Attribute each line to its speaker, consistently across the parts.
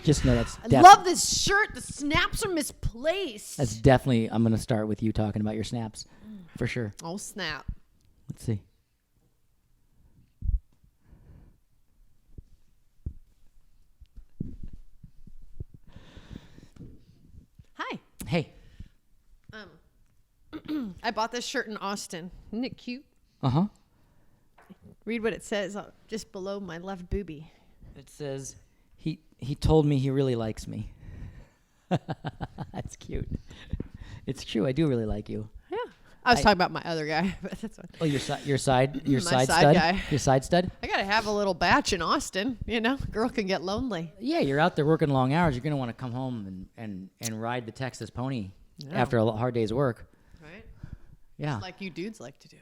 Speaker 1: Just know that's.
Speaker 2: I love this shirt. The snaps are misplaced.
Speaker 1: That's definitely. I'm gonna start with you talking about your snaps, for sure.
Speaker 2: Oh snap!
Speaker 1: Let's see.
Speaker 2: Hi.
Speaker 1: Hey.
Speaker 2: I bought this shirt in Austin. Isn't it cute?
Speaker 1: Uh-huh.
Speaker 2: Read what it says just below my left boobie.
Speaker 1: It says, he told me he really likes me. That's cute. It's true. I do really like you.
Speaker 2: Yeah. I was talking about my other guy, but that's fine.
Speaker 1: Oh, your side
Speaker 2: My
Speaker 1: stud?
Speaker 2: guy.
Speaker 1: Your side stud?
Speaker 2: I got to have a little batch in Austin, Girl can get lonely.
Speaker 1: Yeah, you're out there working long hours. You're going to want to come home and ride the Texas pony after a hard day's work.
Speaker 2: Right?
Speaker 1: Yeah.
Speaker 2: Just like you dudes like to do.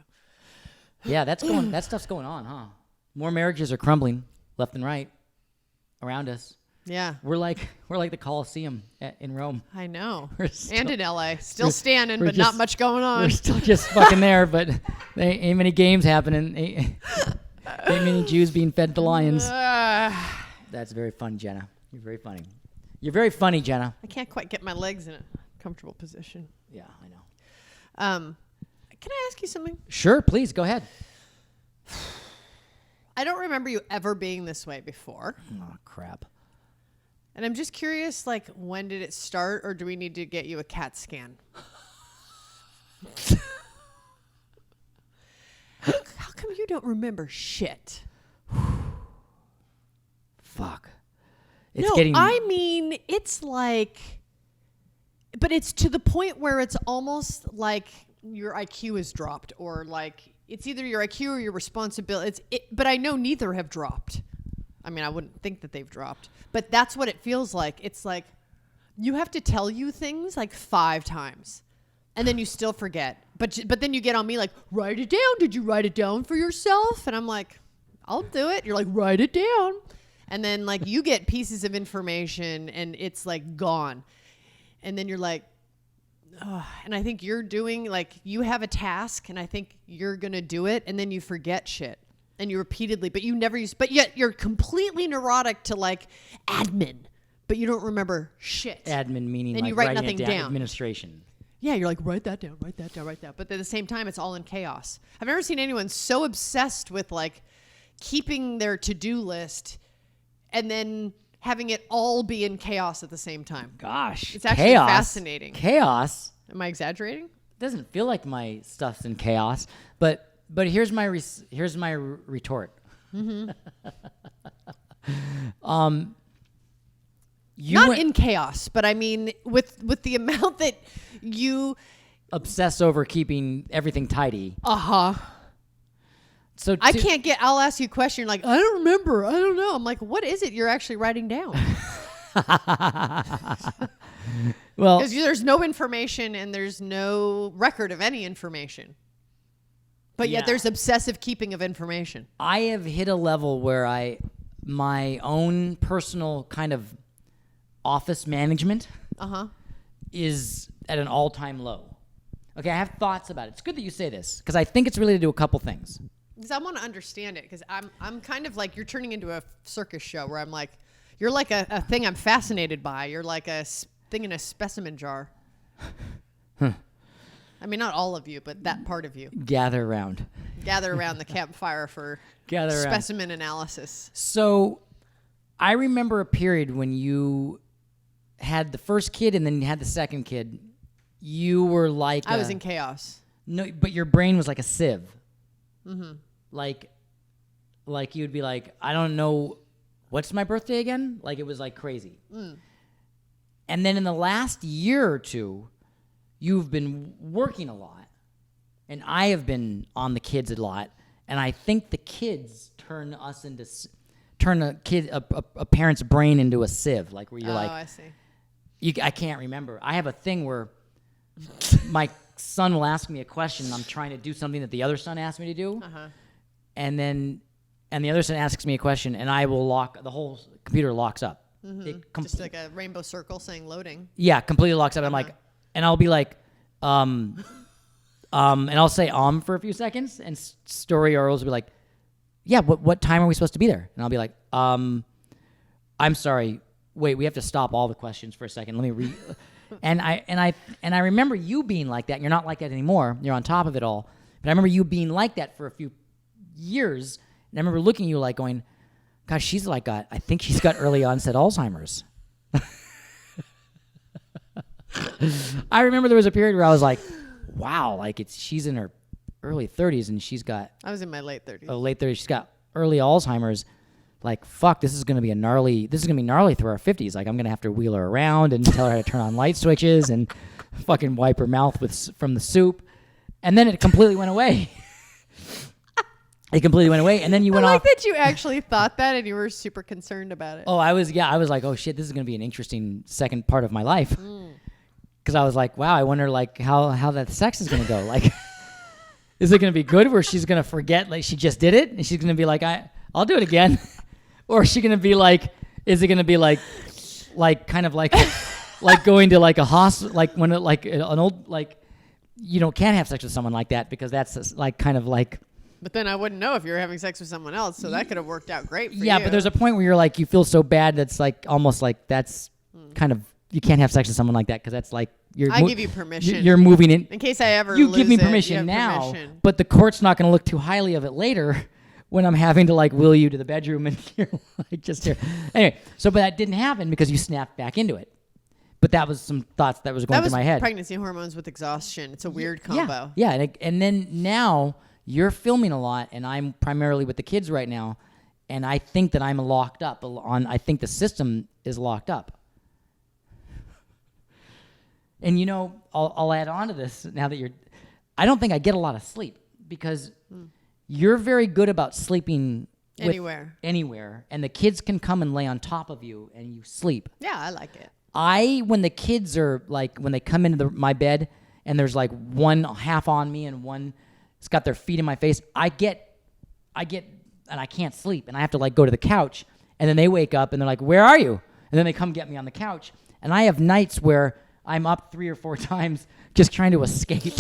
Speaker 1: Yeah, that stuff's going on, huh? More marriages are crumbling left and right around us.
Speaker 2: Yeah.
Speaker 1: We're like the Colosseum in Rome.
Speaker 2: I know.
Speaker 1: Still,
Speaker 2: and in LA. Still standing,
Speaker 1: we're
Speaker 2: but not much going on.
Speaker 1: We're still just fucking there, but there ain't many games happening. Ain't many Jews being fed to lions. That's very fun, Jenna. You're very funny. You're very funny, Jenna.
Speaker 2: I can't quite get my legs in a comfortable position.
Speaker 1: Yeah, I know.
Speaker 2: Can I ask you something?
Speaker 1: Sure, please, go ahead.
Speaker 2: I don't remember you ever being this way before.
Speaker 1: Oh, crap.
Speaker 2: And I'm just curious, when did it start, or do we need to get you a CAT scan? How come you don't remember shit?
Speaker 1: Fuck.
Speaker 2: I mean, it's but it's to the point where it's almost like your IQ is dropped, or it's either your IQ or your responsibility. But I know neither have dropped. I mean, I wouldn't think that they've dropped, but that's what it feels like. It's like you have to tell you things 5 times, and then you still forget. But then you get on me write it down. Did you write it down for yourself? And I'm like, I'll do it. You're like, write it down. And then you get pieces of information and it's gone. And then you're like, oh, and I think you're doing you have a task and I think you're going to do it. And then you forget shit and you repeatedly, but you never use, but yet you're completely neurotic to admin, but you don't remember shit.
Speaker 1: Admin meaning
Speaker 2: and you write nothing down.
Speaker 1: Administration.
Speaker 2: Yeah, you're write that down, write that down, write that. But at the same time, it's all in chaos. I've never seen anyone so obsessed with keeping their to-do list and then having it all be in chaos at the same time.
Speaker 1: Gosh,
Speaker 2: it's actually fascinating.
Speaker 1: Chaos.
Speaker 2: Am I exaggerating?
Speaker 1: It doesn't feel like my stuff's in chaos, but here's my retort.
Speaker 2: Mm-hmm.
Speaker 1: Not
Speaker 2: in chaos, but I mean with the amount that you
Speaker 1: obsess over keeping everything tidy.
Speaker 2: Uh-huh.
Speaker 1: So
Speaker 2: I can't I'll ask you a question. You're like, I don't remember. I don't know. I'm like, what is it you're actually writing down?
Speaker 1: Well,
Speaker 2: because there's no information and there's no record of any information. But yet there's obsessive keeping of information.
Speaker 1: I have hit a level where my own personal kind of office management is at an all-time low. Okay, I have thoughts about it. It's good that you say this because I think it's related to a couple things.
Speaker 2: Because I want to understand it, because I'm kind of you're turning into a circus show where I'm like, you're like a thing I'm fascinated by. You're like a thing in a specimen jar. I mean, not all of you, but that part of you.
Speaker 1: Gather around
Speaker 2: the campfire for specimen analysis.
Speaker 1: So I remember a period when you had the first kid and then you had the second kid. You were
Speaker 2: I was in chaos.
Speaker 1: No, but your brain was like a sieve.
Speaker 2: Mm-hmm.
Speaker 1: Like you'd be like, I don't know, what's my birthday again? It was crazy.
Speaker 2: Mm.
Speaker 1: And then in the last year or two, you've been working a lot, and I have been on the kids a lot, and I think the kids turn a parent's brain into a sieve, where you're
Speaker 2: I see.
Speaker 1: I can't remember. I have a thing where my son will ask me a question, and I'm trying to do something that the other son asked me to do, and the other son asks me a question, and I will the whole computer locks up.
Speaker 2: Mm-hmm. Just like a rainbow circle saying loading.
Speaker 1: Yeah, completely locks up. I'm like, and I'll be like, and I'll say for a few seconds, and Story or Earls will be like, yeah, what time are we supposed to be there? And I'll be like, I'm sorry, wait, we have to stop all the questions for a second. Let me read. And I remember you being like that. And you're not like that anymore. You're on top of it all. But I remember you being like that for a few years. And I remember looking at you like going, gosh, she's like I think she's got early onset Alzheimer's. I remember there was a period where I was like, wow, like she's in her early 30s and she's got.
Speaker 2: I was in my late 30s.
Speaker 1: Oh, late 30s. She's got early Alzheimer's. Like, fuck, this is going to be gnarly through our 50s. Like, I'm going to have to wheel her around and tell her how to turn on light switches and fucking wipe her mouth from the soup. And then it completely went away. It completely went away. And then you went
Speaker 2: I
Speaker 1: off.
Speaker 2: like that you actually thought that and you were super concerned about it.
Speaker 1: Oh, I was like, oh shit, this is going to be an interesting second part of my life. Because I was like, wow, I wonder like how that sex is going to go. Like, is it going to be good where she's going to forget like she just did it? And she's going to be like, I'll do it again. Or is she going to be like, is it going to be like kind of like, like going to like a hospital, like when it, like an old, like, you know, can't have sex with someone like that because that's like kind of like.
Speaker 2: But then I wouldn't know if you were having sex with someone else, so that could have worked out great for you.
Speaker 1: Yeah, but there's a point where you're like, you feel so bad that's like almost like that's kind of, you can't have sex with someone like that because that's like,
Speaker 2: I give you permission.
Speaker 1: You're moving in.
Speaker 2: In case I ever
Speaker 1: You
Speaker 2: lose
Speaker 1: give me
Speaker 2: it,
Speaker 1: permission
Speaker 2: you have
Speaker 1: now,
Speaker 2: permission.
Speaker 1: but the court's not going to look too highly of it later when I'm having to like wheel you to the bedroom and you're like just here. Anyway, but that didn't happen because you snapped back into it. But that was some thoughts that was going through my head.
Speaker 2: Pregnancy hormones with exhaustion. It's a weird combo.
Speaker 1: Yeah, and then now you're filming a lot, and I'm primarily with the kids right now, and I think that I'm locked up I think the system is locked up. And you know, I'll add on to this now that I don't think I get a lot of sleep because you're very good about sleeping anywhere, and the kids can come and lay on top of you and you sleep.
Speaker 2: Yeah, I like it.
Speaker 1: When the kids are like, when they come into my bed and there's like one half on me and one has got their feet in my face, I get, and I can't sleep and I have to like go to the couch and then they wake up and they're like, where are you? And then they come get me on the couch. And I have nights where I'm up 3 or 4 times just trying to escape.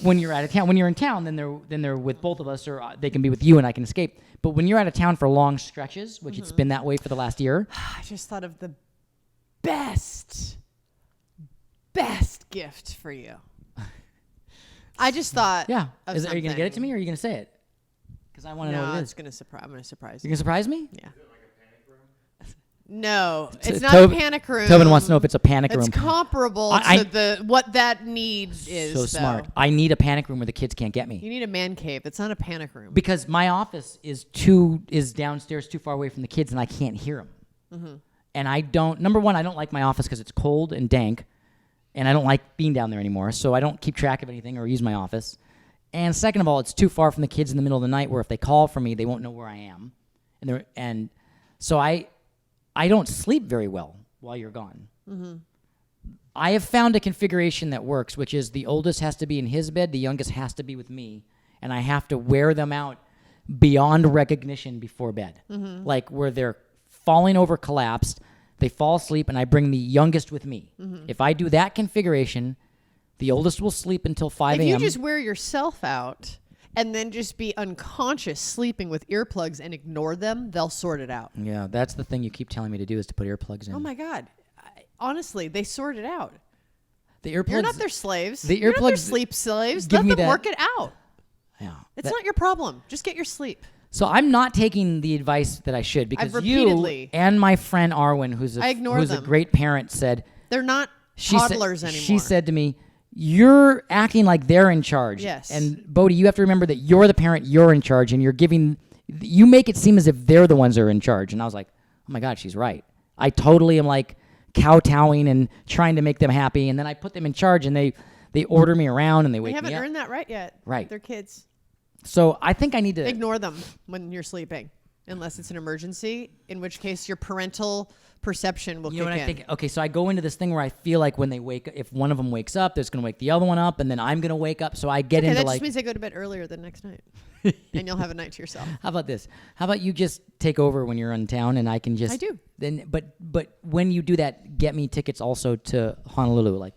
Speaker 1: When you're out of town, when you're in town, then they're with both of us, or they can be with you, and I can escape. But when you're out of town for long stretches, which it's been that way for the last year,
Speaker 2: I just thought of the best gift for you. I just thought,
Speaker 1: yeah.
Speaker 2: Are
Speaker 1: you gonna get it to me, or are you gonna say it? Because I want to know what it is.
Speaker 2: I'm gonna surprise you.
Speaker 1: You're gonna surprise me?
Speaker 2: Yeah. No, it's not
Speaker 1: Tobin,
Speaker 2: a panic room.
Speaker 1: Tobin wants to know if it's a panic room.
Speaker 2: It's comparable to what that needs is.
Speaker 1: So smart. I need a panic room where the kids can't get me.
Speaker 2: You need a man cave. It's not a panic room.
Speaker 1: Because my office is downstairs too far away from the kids, and I can't hear them. And number one, I don't like my office because it's cold and dank, and I don't like being down there anymore, so I don't keep track of anything or use my office. And second of all, it's too far from the kids in the middle of the night where if they call for me, they won't know where I am. And so I don't sleep very well while you're gone. I have found a configuration that works, which is the oldest has to be in his bed, the youngest has to be with me, and I have to wear them out beyond recognition before bed. Like where they're falling over collapsed, they fall asleep, and I bring the youngest with me. If I do that configuration, the oldest will sleep until 5 a.m.
Speaker 2: If you just wear yourself out and then just be unconscious sleeping with earplugs and ignore them, they'll sort it out.
Speaker 1: Yeah, that's the thing you keep telling me to do is to put earplugs in.
Speaker 2: Oh my God. Honestly, they sort it out.
Speaker 1: The earplugs.
Speaker 2: You're not their slaves.
Speaker 1: The
Speaker 2: You're not their
Speaker 1: earplugs
Speaker 2: sleep slaves.
Speaker 1: give
Speaker 2: Let
Speaker 1: me
Speaker 2: them
Speaker 1: that-
Speaker 2: work it out.
Speaker 1: Yeah.
Speaker 2: It's not your problem. Just get your sleep.
Speaker 1: So I'm not taking the advice that I should because
Speaker 2: repeatedly-
Speaker 1: you and my friend Arwen, who's
Speaker 2: I ignore
Speaker 1: a
Speaker 2: them.
Speaker 1: great parent, said
Speaker 2: They're not toddlers anymore.
Speaker 1: She said to me, "You're acting like they're in charge."
Speaker 2: Yes.
Speaker 1: And Bodhi, you have to remember that you're the parent. You're in charge, and you make it seem as if they're the ones that are in charge. And I was like, "Oh my God, she's right." I totally am like kowtowing and trying to make them happy, and then I put them in charge, and they order me around and they
Speaker 2: They
Speaker 1: wake me
Speaker 2: haven't
Speaker 1: up.
Speaker 2: earned that right yet.
Speaker 1: Right.
Speaker 2: They're kids.
Speaker 1: So I think I need to
Speaker 2: Ignore them when you're sleeping, unless it's an emergency, in which case your parental perception will
Speaker 1: You know
Speaker 2: kick
Speaker 1: what I
Speaker 2: in.
Speaker 1: think? Okay, so I go into this thing where I feel like when they wake up, if one of them wakes up, there's going to wake the other one up, and then I'm going to wake up. So I get
Speaker 2: Okay,
Speaker 1: into
Speaker 2: that
Speaker 1: like.
Speaker 2: just means they go to bed earlier the next night, and you'll have a night to yourself.
Speaker 1: How about this? How about you just take over when you're in town, and I can just.
Speaker 2: I do.
Speaker 1: Then, but when you do that, get me tickets also to Honolulu. Like,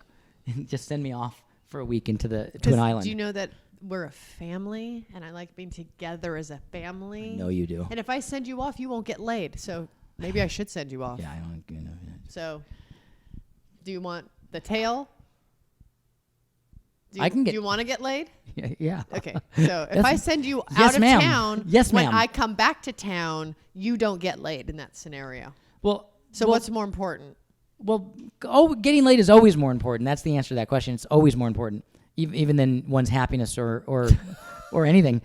Speaker 1: just send me off for a week to an island.
Speaker 2: Do you know that we're a family, and I like being together as a family?
Speaker 1: No, you do.
Speaker 2: And if I send you off, you won't get laid. So Maybe I should send you off.
Speaker 1: Yeah, I don't.
Speaker 2: So, do you want the tail? Do
Speaker 1: I can get.
Speaker 2: Do you want to get laid?
Speaker 1: Yeah.
Speaker 2: Okay. So if I send you
Speaker 1: Yes,
Speaker 2: out of
Speaker 1: ma'am.
Speaker 2: town,
Speaker 1: Yes,
Speaker 2: when
Speaker 1: ma'am.
Speaker 2: I come back to town, you don't get laid in that scenario.
Speaker 1: Well.
Speaker 2: So what's more important?
Speaker 1: Well, getting laid is always more important. That's the answer to that question. It's always more important, even than one's happiness or anything,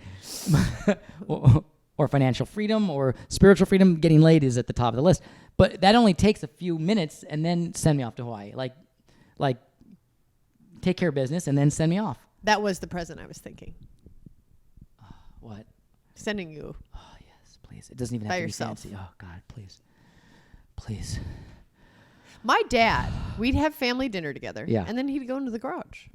Speaker 1: or financial freedom or spiritual freedom. Getting laid is at the top of the list. But that only takes a few minutes, and then send me off to Hawaii. Like, take care of business, and then send me off.
Speaker 2: That was the present I was thinking.
Speaker 1: What?
Speaker 2: Sending you.
Speaker 1: Oh yes, please. It doesn't even
Speaker 2: By
Speaker 1: have to
Speaker 2: yourself.
Speaker 1: be fancy. Oh God, please.
Speaker 2: My dad, we'd have family dinner together.
Speaker 1: Yeah.
Speaker 2: And then he'd go into the garage.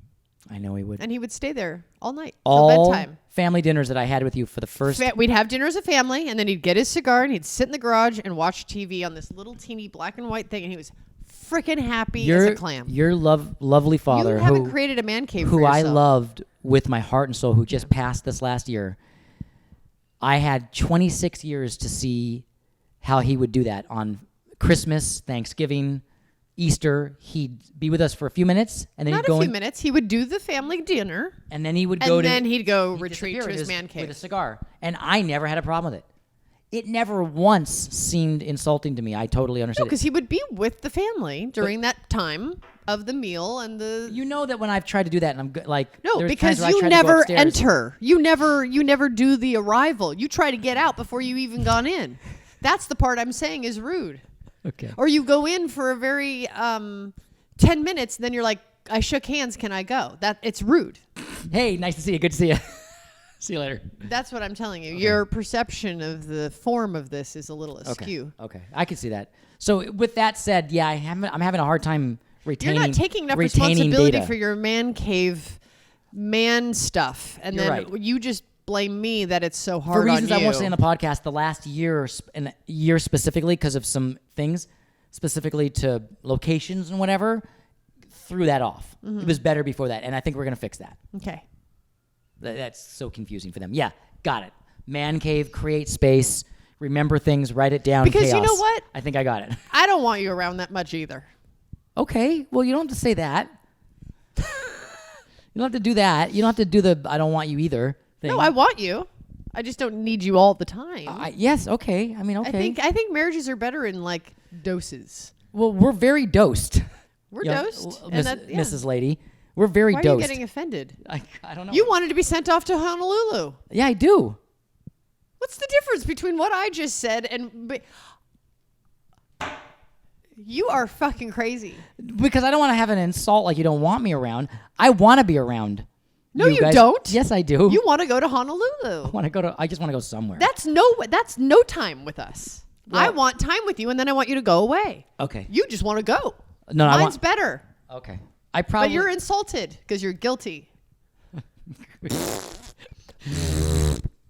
Speaker 1: I know he would.
Speaker 2: And he would stay there all night
Speaker 1: All
Speaker 2: till bedtime.
Speaker 1: family dinners that I had with you for the first.
Speaker 2: We'd have dinner as a family, and then he'd get his cigar and he'd sit in the garage and watch TV on this little teeny black and white thing, and he was freaking happy as a clam.
Speaker 1: Your lovely father,
Speaker 2: You haven't created a man cave
Speaker 1: who
Speaker 2: for
Speaker 1: I
Speaker 2: yourself.
Speaker 1: loved with my heart and soul, who just passed this last year. I had 26 years to see how he would do that on Christmas, Thanksgiving, Easter. He'd be with us for a few minutes, and then
Speaker 2: Not
Speaker 1: he'd go
Speaker 2: a few minutes. He would do the family dinner,
Speaker 1: and then he would
Speaker 2: and
Speaker 1: go to.
Speaker 2: then he'd go
Speaker 1: he'd
Speaker 2: retreat
Speaker 1: disappear
Speaker 2: to
Speaker 1: with
Speaker 2: his man cave.
Speaker 1: with a cigar, and I never had a problem with it. It never once seemed insulting to me. I totally understood.
Speaker 2: Because he would be with the family during that time of the meal and the.
Speaker 1: You know that when I've tried to do that, and I'm like,
Speaker 2: No,
Speaker 1: there's
Speaker 2: because
Speaker 1: times where I
Speaker 2: you
Speaker 1: tried to go
Speaker 2: never
Speaker 1: upstairs.
Speaker 2: enter. You never do the arrival. You try to get out before you even gone in. That's the part I'm saying is rude.
Speaker 1: Okay.
Speaker 2: Or you go in for a very 10 minutes, then you're like, I shook hands, can I go? It's rude.
Speaker 1: Hey, nice to see you. Good to see you. See you later.
Speaker 2: That's what I'm telling you. Okay. Your perception of the form of this is a little askew.
Speaker 1: Okay. I can see that. So with that said, yeah, I'm having a hard time retaining.
Speaker 2: You're not taking enough
Speaker 1: retaining
Speaker 2: responsibility
Speaker 1: data.
Speaker 2: for your man cave, man stuff, and
Speaker 1: You're
Speaker 2: then
Speaker 1: right.
Speaker 2: you just blame me that it's so hard
Speaker 1: For reasons
Speaker 2: on you.
Speaker 1: I won't say in the podcast, the last year specifically, because of some things, specifically to locations and whatever, threw that off.
Speaker 2: Mm-hmm.
Speaker 1: It was better before that, and I think we're going to fix that.
Speaker 2: Okay.
Speaker 1: That's so confusing for them. Yeah, got it. Man cave, create space, remember things, write it down.
Speaker 2: Because
Speaker 1: chaos.
Speaker 2: you know what?
Speaker 1: I think I got it.
Speaker 2: I don't want you around that much either.
Speaker 1: Okay, well, you don't have to say that. You don't have to do that. You don't have to do the I don't want you either thing.
Speaker 2: No, I want you. I just don't need you all the time.
Speaker 1: Yes, okay. I mean, okay.
Speaker 2: I think marriages are better in like doses.
Speaker 1: Well, we're very dosed.
Speaker 2: We're
Speaker 1: You know,
Speaker 2: dosed.
Speaker 1: Mrs. Lady. We're very
Speaker 2: Why are
Speaker 1: dosed.
Speaker 2: you getting offended?
Speaker 1: I don't know.
Speaker 2: You wanted to be sent off to Honolulu.
Speaker 1: Yeah, I do.
Speaker 2: What's the difference between what I just said and... You are fucking crazy.
Speaker 1: Because I don't want to have an insult like you don't want me around. I want to be around.
Speaker 2: No, you
Speaker 1: guys.
Speaker 2: don't.
Speaker 1: Yes, I do.
Speaker 2: You want to go to Honolulu.
Speaker 1: I just want to go somewhere.
Speaker 2: That's no time with us.
Speaker 1: Well-
Speaker 2: I want time with you, and then I want you to go away.
Speaker 1: Okay.
Speaker 2: You just want to go.
Speaker 1: No,
Speaker 2: Mine's better.
Speaker 1: Okay. I probably.
Speaker 2: But you're insulted because you're guilty.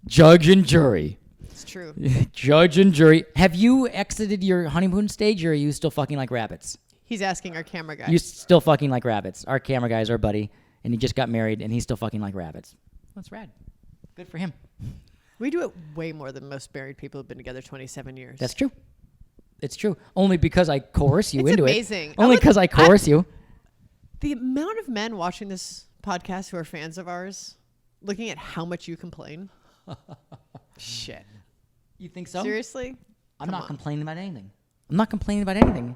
Speaker 1: Judge and jury.
Speaker 2: It's true.
Speaker 1: Judge and jury. Have you exited your honeymoon stage, or are you still fucking like rabbits?
Speaker 2: He's asking our camera guy.
Speaker 1: You still fucking like rabbits. Our camera guy's our buddy, and he just got married, and he's still fucking like rabbits. That's rad. Good for him.
Speaker 2: We do it way more than most married people who've been together 27 years.
Speaker 1: That's true. It's true. Only because I coerce you
Speaker 2: It's
Speaker 1: into
Speaker 2: amazing.
Speaker 1: it. Only because I coerce you.
Speaker 2: The amount of men watching this podcast who are fans of ours, looking at how much you complain. Shit.
Speaker 1: You think so?
Speaker 2: Seriously?
Speaker 1: I'm
Speaker 2: Come
Speaker 1: not
Speaker 2: on.
Speaker 1: complaining about anything. I'm not complaining about anything.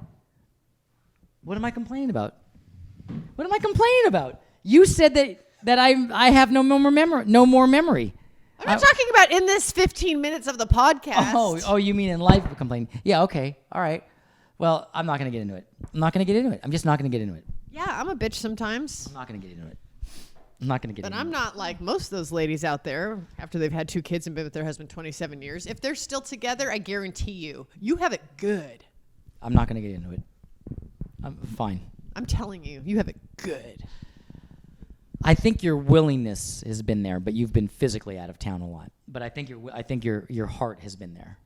Speaker 1: What am I complaining about? What am I complaining about? You said that I have no more memory.
Speaker 2: I'm not talking about in this 15 minutes of the podcast.
Speaker 1: Oh, you mean in life complaining? Yeah, okay. All right. Well, I'm not going to get into it. I'm not going to get into it. I'm just not going to get into it.
Speaker 2: Yeah, I'm a bitch sometimes.
Speaker 1: I'm not going to get into it. I'm not going to get
Speaker 2: But
Speaker 1: into
Speaker 2: I'm
Speaker 1: it.
Speaker 2: not like most of those ladies out there after they've had 2 kids and been with their husband 27 years. If they're still together, I guarantee you have it good.
Speaker 1: I'm not going to get into it. I'm fine.
Speaker 2: I'm telling you, you have it good.
Speaker 1: I think your willingness has been there, but you've been physically out of town a lot. But I think your heart has been there.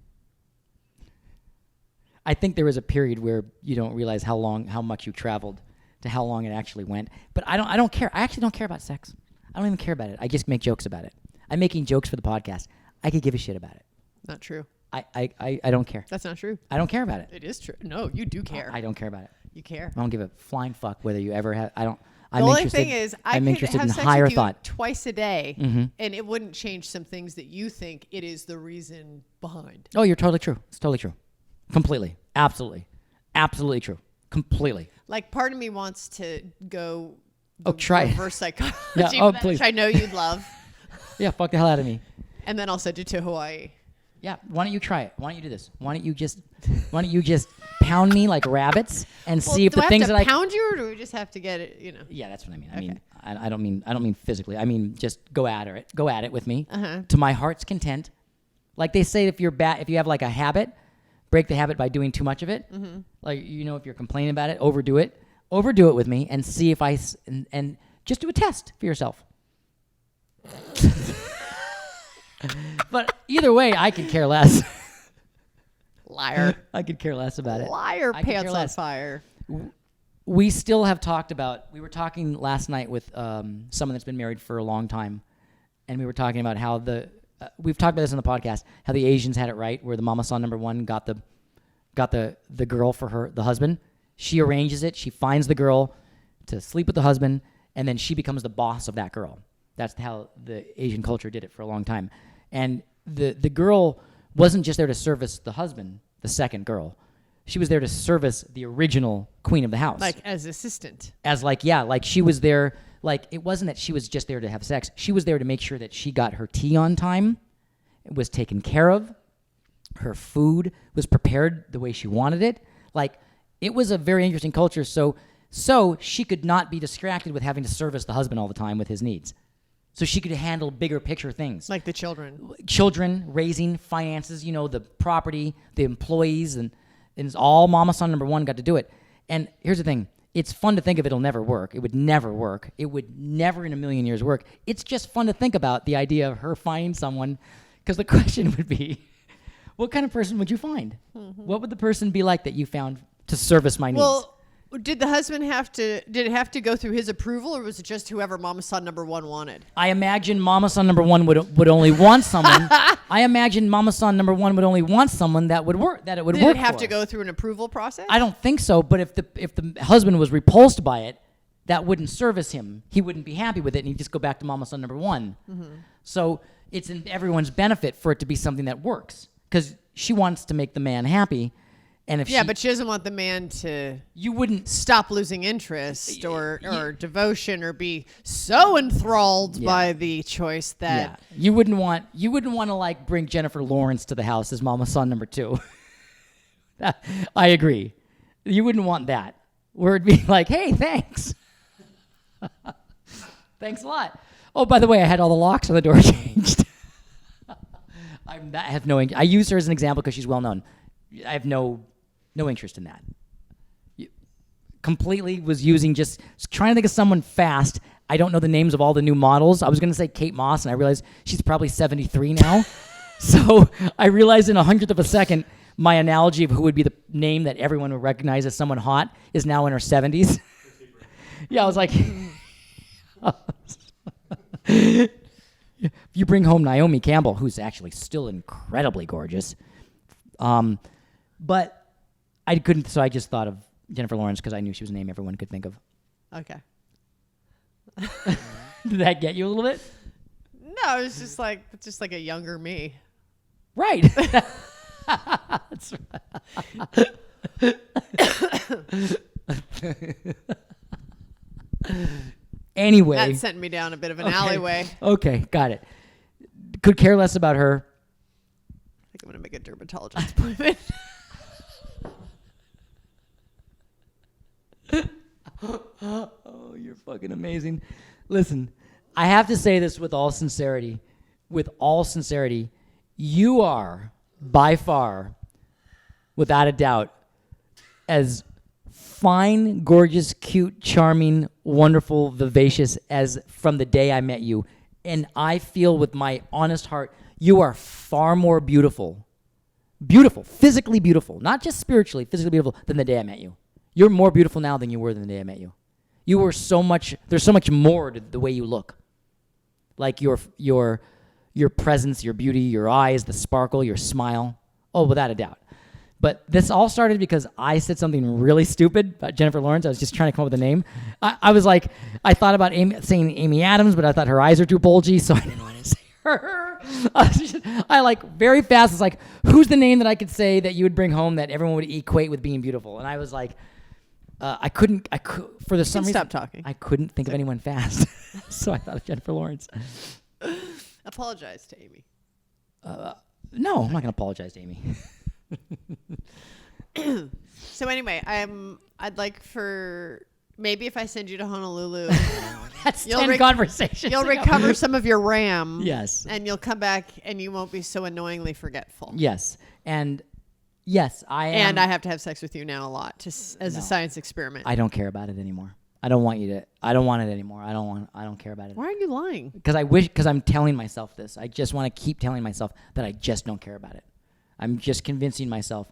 Speaker 1: I think there was a period where you don't realize how much you traveled to how long it actually went. But I don't care. I actually don't care about sex. I don't even care about it. I just make jokes about it. I'm making jokes for the podcast. I could give a shit about it.
Speaker 2: Not true.
Speaker 1: I don't care.
Speaker 2: That's not true.
Speaker 1: I don't care about it.
Speaker 2: It is true. No, you do care.
Speaker 1: I don't care about it.
Speaker 2: You care.
Speaker 1: I don't give a flying fuck whether you ever have. I don't.
Speaker 2: The only thing is, I'm could
Speaker 1: interested
Speaker 2: have
Speaker 1: in
Speaker 2: sex
Speaker 1: higher
Speaker 2: with you
Speaker 1: thought.
Speaker 2: twice a day, and it wouldn't change some things that you think it is the reason behind.
Speaker 1: Oh, you're totally true. It's totally true. Completely. Absolutely. Absolutely true. Completely.
Speaker 2: Like, part of me wants to go
Speaker 1: try it.
Speaker 2: reverse psychology,
Speaker 1: Yeah, please.
Speaker 2: which I know you'd love.
Speaker 1: Yeah, fuck the hell out of me.
Speaker 2: And then I'll send you to Hawaii.
Speaker 1: Yeah, why don't you try it? Why don't you do this? Why don't you just pound me like rabbits and see if the things that I
Speaker 2: pound you, or do we just have to get it?
Speaker 1: Yeah, that's what I mean.
Speaker 2: Okay.
Speaker 1: I don't mean physically. I mean just go at it with me
Speaker 2: Uh-huh.
Speaker 1: to my heart's content. Like they say, if you have like a habit, break the habit by doing too much of it. Mm-hmm. Like if you're complaining about it, overdo it with me, and see if and just do a test for yourself. But either way, I could care less.
Speaker 2: Liar.
Speaker 1: I could care less about it.
Speaker 2: Liar,
Speaker 1: I could care
Speaker 2: pants on
Speaker 1: less.
Speaker 2: fire.
Speaker 1: We still have talked about. We were talking last night with someone that's been married for a long time, and we were talking about how we've talked about this on the podcast. How the Asians had it right, where the mama son number one got the girl for the husband. She arranges it. She finds the girl to sleep with the husband, and then she becomes the boss of that girl. That's how the Asian culture did it for a long time. And the girl wasn't just there to service the husband, the second girl. She was there to service the original queen of the house.
Speaker 2: Like as assistant.
Speaker 1: As like she was there. Like it wasn't that she was just there to have sex. She was there to make sure that she got her tea on time, was taken care of, her food was prepared the way she wanted it. Like it was a very interesting culture. So she could not be distracted with having to service the husband all the time with his needs. So she could handle bigger picture things.
Speaker 2: Like the children.
Speaker 1: Children, raising, finances, the property, the employees, and it's all mama son number one got to do it. And here's the thing. It's fun to think of it'll never work. It would never work. It would never in a million years work. It's just fun to think about the idea of her finding someone, because the question would be, what kind of person would you find? Mm-hmm. What would the person be like that you found to service my needs?
Speaker 2: Well, did the husband did it have to go through his approval, or was it just whoever mama son number one wanted?
Speaker 1: I imagine mama son number one would only want someone. I imagine mama son number one would only want someone that would work. That it would
Speaker 2: Did
Speaker 1: work.
Speaker 2: it have
Speaker 1: for.
Speaker 2: to go through an approval process?
Speaker 1: I don't think so. But if the husband was repulsed by it, that wouldn't service him. He wouldn't be happy with it, and he'd just go back to mama son number one. Mm-hmm. So it's in everyone's benefit for it to be something that works, because she wants to make the man happy. And if
Speaker 2: but she doesn't want the man to
Speaker 1: you wouldn't
Speaker 2: stop losing interest or devotion, or be so enthralled by the choice that
Speaker 1: you wouldn't want to like bring Jennifer Lawrence to the house as mama son number two. I agree. You wouldn't want that. Where it'd be like, hey, thanks. Thanks a lot. Oh, by the way, I had all the locks on the door changed. I use her as an example because she's well known. I have no interest in that. Completely was using just trying to think of someone fast. I don't know the names of all the new models. I was going to say Kate Moss, and I realized she's probably 73 now. So I realized in 100th of a second, my analogy of who would be the name that everyone would recognize as someone hot is now in her 70s. Yeah, I was like, if you bring home Naomi Campbell, who's actually still incredibly gorgeous, but I couldn't, so I just thought of Jennifer Lawrence because I knew she was a name everyone could think of. Okay. Did that get you a little bit?
Speaker 2: No, it's just like a younger me.
Speaker 1: Right. That's right. Anyway.
Speaker 2: That sent me down a bit of an alleyway.
Speaker 1: Okay, got it. Could care less about her.
Speaker 2: I think I'm going to make a dermatologist appointment.
Speaker 1: Oh, you're fucking amazing. Listen, I have to say this with all sincerity. You are by far, without a doubt, as fine, gorgeous, cute, charming, wonderful, vivacious as from the day I met you. And I feel with my honest heart, you are far more beautiful, physically beautiful, not just spiritually, physically beautiful than the day I met you. You're more beautiful now than you were the day I met you. You were there's so much more to the way you look. Like your presence, your beauty, your eyes, the sparkle, your smile. Oh, without a doubt. But this all started because I said something really stupid about Jennifer Lawrence. I was just trying to come up with a name. I was like, I thought about saying Amy Adams, but I thought her eyes are too bulgy, so I didn't want to say her. I like very fast was like, who's the name that I could say that you would bring home that everyone would equate with being beautiful? And I was like, I could for some reason.
Speaker 2: Stop talking.
Speaker 1: I couldn't think of anyone fast, so I thought of Jennifer Lawrence.
Speaker 2: Apologize to Amy.
Speaker 1: No, I'm not gonna apologize to Amy.
Speaker 2: So anyway, I'd like for maybe if I send you to Honolulu,
Speaker 1: that's 10 conversations.
Speaker 2: You'll recover some of your RAM.
Speaker 1: Yes,
Speaker 2: and you'll come back and you won't be so annoyingly forgetful.
Speaker 1: Yes, and yes, I am.
Speaker 2: And I have to have sex with you now a lot, as a science experiment.
Speaker 1: I don't care about it anymore. I don't want it anymore. I don't care about it.
Speaker 2: Why are you lying?
Speaker 1: Because I'm telling myself this. I just want to keep telling myself that I just don't care about it. I'm just convincing myself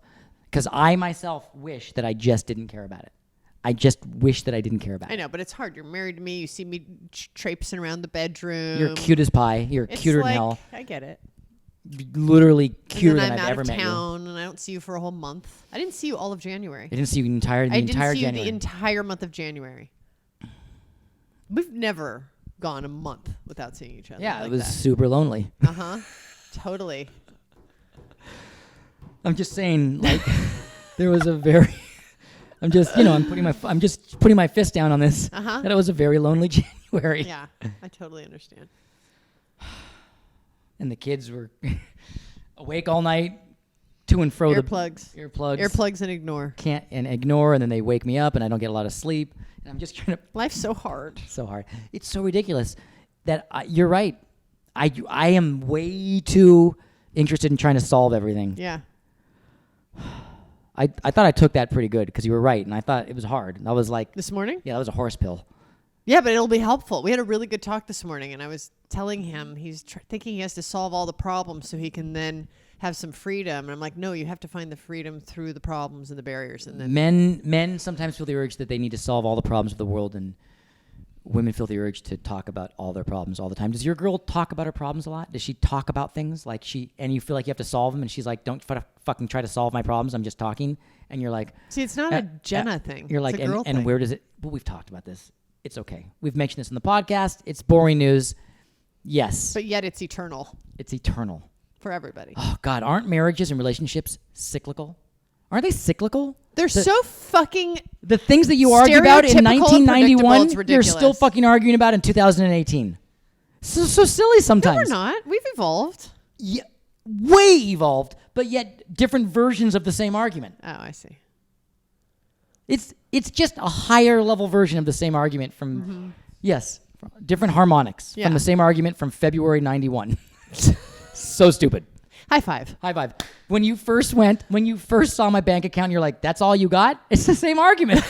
Speaker 1: because I myself wish that I just didn't care about it. I just wish that I didn't care about it.
Speaker 2: I know, but it's hard. You're married to me. You see me traipsing around the bedroom.
Speaker 1: You're cute as pie. You're cuter than hell.
Speaker 2: I get it.
Speaker 1: Literally cuter than I've ever met you.
Speaker 2: I'm out of town, and I don't see you for a whole month. I didn't see you all of January.
Speaker 1: I didn't see you the entire
Speaker 2: January.
Speaker 1: the
Speaker 2: entire month of January. We've never gone a month without seeing each other.
Speaker 1: Yeah, it was super lonely.
Speaker 2: Totally.
Speaker 1: I'm just saying, like, there was a very. I'm just putting my fist down on this. That it was a very lonely January.
Speaker 2: Yeah, I totally understand.
Speaker 1: And the kids were awake all night, to and fro.
Speaker 2: Earplugs and ignore.
Speaker 1: Ignore, and then they wake me up, and I don't get a lot of sleep. And I'm just trying to.
Speaker 2: Life's so hard.
Speaker 1: So hard. It's so ridiculous that you're right. I am way too interested in trying to solve everything.
Speaker 2: Yeah.
Speaker 1: I thought I took that pretty good because you were right, and I thought it was hard. And I was like,
Speaker 2: this morning?
Speaker 1: Yeah, that was a horse pill.
Speaker 2: Yeah, but it'll be helpful. We had a really good talk this morning, and I was telling him he's thinking he has to solve all the problems so he can then have some freedom. And I'm like, no, you have to find the freedom through the problems and the barriers. And then
Speaker 1: men sometimes feel the urge that they need to solve all the problems of the world, and women feel the urge to talk about all their problems all the time. Does your girl talk about her problems a lot? Does she talk about things and you feel like you have to solve them, and she's like, don't fucking try to solve my problems. I'm just talking. And you're like,
Speaker 2: see, it's not a Jenna thing.
Speaker 1: You're like,
Speaker 2: it's a girl
Speaker 1: and
Speaker 2: thing.
Speaker 1: where does it? But we've talked about this. It's okay. We've mentioned this in the podcast. It's boring news. Yes.
Speaker 2: But yet it's eternal.
Speaker 1: It's eternal.
Speaker 2: For everybody.
Speaker 1: Oh, God. Aren't marriages and relationships cyclical? Aren't they cyclical?
Speaker 2: They're so fucking...
Speaker 1: The things that you argue about in 1991, you're
Speaker 2: ridiculous.
Speaker 1: still fucking arguing about in 2018. So silly sometimes.
Speaker 2: No, we're not. We've evolved.
Speaker 1: Yeah, way evolved, but yet different versions of the same argument.
Speaker 2: Oh, I see.
Speaker 1: It's just a higher level version of the same argument from, different harmonics from the same argument from February 91. So stupid.
Speaker 2: High five.
Speaker 1: High five. When you first saw my bank account, you're like, that's all you got? It's the same argument.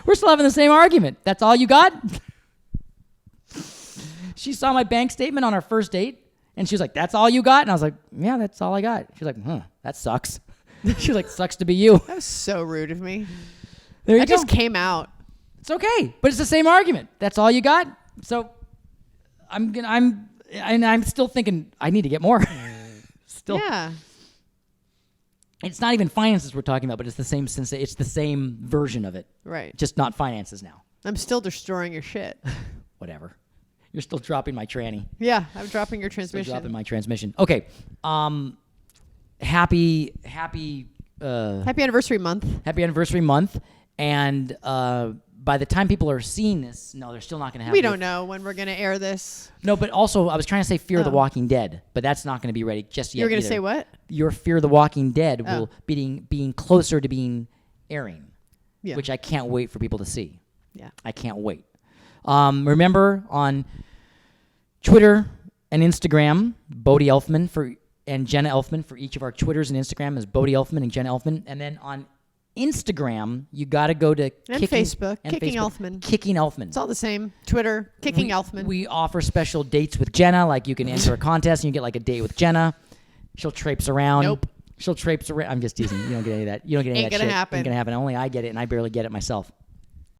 Speaker 1: We're still having the same argument. That's all you got? She saw my bank statement on our first date, and she was like, that's all you got? And I was like, yeah, that's all I got. She was like, that sucks. She was like, sucks to be you.
Speaker 2: That was so rude of me.
Speaker 1: There you
Speaker 2: go.
Speaker 1: just
Speaker 2: came out.
Speaker 1: It's okay, but it's the same argument. That's all you got? So I'm still thinking I need to get more. Still.
Speaker 2: Yeah.
Speaker 1: It's not even finances we're talking about, but it's the same version of it.
Speaker 2: Right.
Speaker 1: Just not finances now.
Speaker 2: I'm still destroying your shit.
Speaker 1: Whatever. You're still dropping my tranny.
Speaker 2: Yeah, I'm dropping your transmission.
Speaker 1: Still dropping my transmission. Okay. Happy
Speaker 2: anniversary month.
Speaker 1: Happy anniversary month. And by the time people are seeing this, no, they're still not going to have.
Speaker 2: We don't know when we're going to air this.
Speaker 1: No, but also I was trying to say Fear the Walking Dead, but that's not going to be ready just yet.
Speaker 2: You're going to say what?
Speaker 1: Your Fear the Walking Dead will being closer to being airing, which I can't wait for people to see.
Speaker 2: Yeah,
Speaker 1: I can't wait. Remember on Twitter and Instagram, Bodhi Elfman and Jenna Elfman for each of our Twitters and Instagram is Bodhi Elfman and Jenna Elfman, and then on Instagram, you got to go to
Speaker 2: Facebook, Kicking
Speaker 1: Elfman.
Speaker 2: It's all the same. Twitter, Kicking Elfman.
Speaker 1: We offer special dates with Jenna, like you can enter a contest and you get like a date with Jenna. She'll traipse around.
Speaker 2: Nope.
Speaker 1: She'll traipse around. I'm just teasing. You don't get any of that. You don't get any of that shit.
Speaker 2: Ain't gonna happen.
Speaker 1: Ain't gonna happen. Only I get it, and I barely get it myself.